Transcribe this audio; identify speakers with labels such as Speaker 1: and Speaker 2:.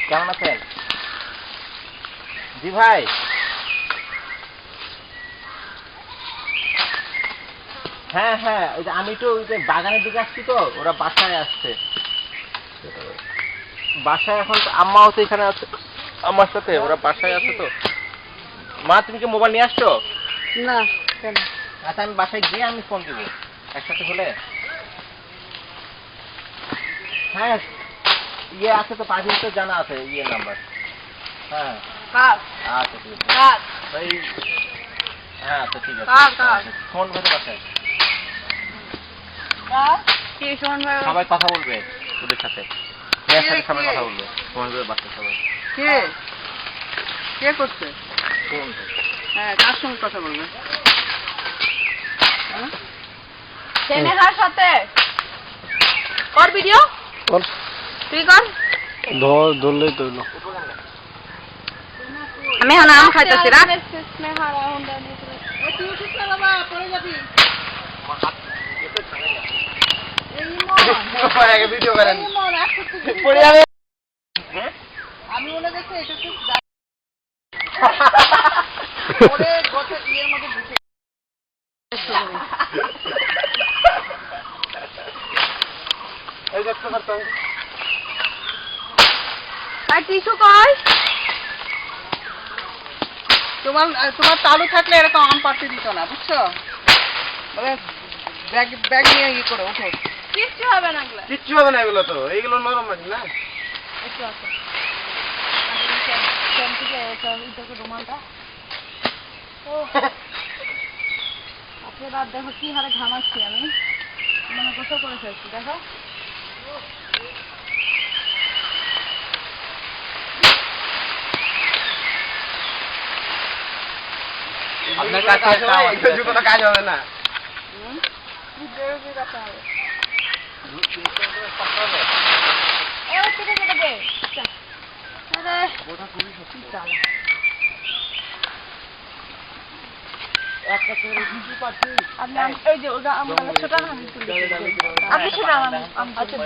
Speaker 1: কেমন আছেন? জি ভাই। হ্যাঁ হ্যাঁ, ওই যে আমি তো ওই যে বাগানের দিকে আসছি, তো ওরা বাসায় আসছে। বাসায় এখন তো আম্মাও তো এখানে আছে আমার সাথে, ওরা বাসায় আছে তো। মা, তুমি কি মোবাইল নিয়ে আসছো?
Speaker 2: না, কেন?
Speaker 1: আচ্ছা, আমি বাসায় গিয়ে আমি ফোন দিব একসাথে হলে। হ্যাঁ, ইয়ে আছে তো, পাঠিয়ে তো জানা আছে ইয়ে নাম্বার। হ্যাঁ
Speaker 2: কার?
Speaker 1: আচ্ছা ঠিক আছে।
Speaker 2: কার?
Speaker 1: ওই হ্যাঁ আচ্ছা ঠিক আছে।
Speaker 2: কার?
Speaker 1: ফোন করে বাসায়
Speaker 2: কার? কি শোন ভাই?
Speaker 1: সবাই কথা বলবে ওদের সাথে। এর সাথে সবাই কথা বলবে, ফোন করে বাসায় সবাই।
Speaker 2: কে? কে করছে?
Speaker 1: ফোন।
Speaker 2: হ্যাঁ, কার সঙ্গে কথা বলবে?
Speaker 3: ছেলে কার সাথে কর ভিডিও, তুই কর।
Speaker 4: ধরলেই তো হলো।
Speaker 3: আমি এখন আম খাইতেছি রাখ।
Speaker 2: তুই উঠিস না বাবা, পড়ে যাবি।
Speaker 1: ভিডিও করেন।
Speaker 2: পড়ে
Speaker 1: যাবে।
Speaker 2: আমি মনে করছি এটা খুব পরে গোটা ইয়ের মধ্যে ঢুকে
Speaker 1: এই দেখতে পারতাম।
Speaker 3: আর টিস্যু কই?
Speaker 2: তোমার তালু থাকলে এরকম আম পাড়তে দিত না, বুঝছো? মানে ব্যাগ নিয়ে ইয়ে করে ওঠো।
Speaker 3: কিচ্ছু হবে না এগুলো।
Speaker 1: কিচ্ছু হবে না এগুলো, তো এইগুলো নরম মাটি না।
Speaker 3: একটু আছে রুমালটা। ও আপনি রাত দেখো কি হারে ঘামাচ্ছি আমি, মানে গোসল করে ফেলছি দেখো।
Speaker 1: আপনার কাছে কোনো কাজ হবে না।
Speaker 3: আপনি এই যে ওটা আমার ছোট আমি তুলে দিচ্ছি। আপনি ছোট আমি আচ্ছা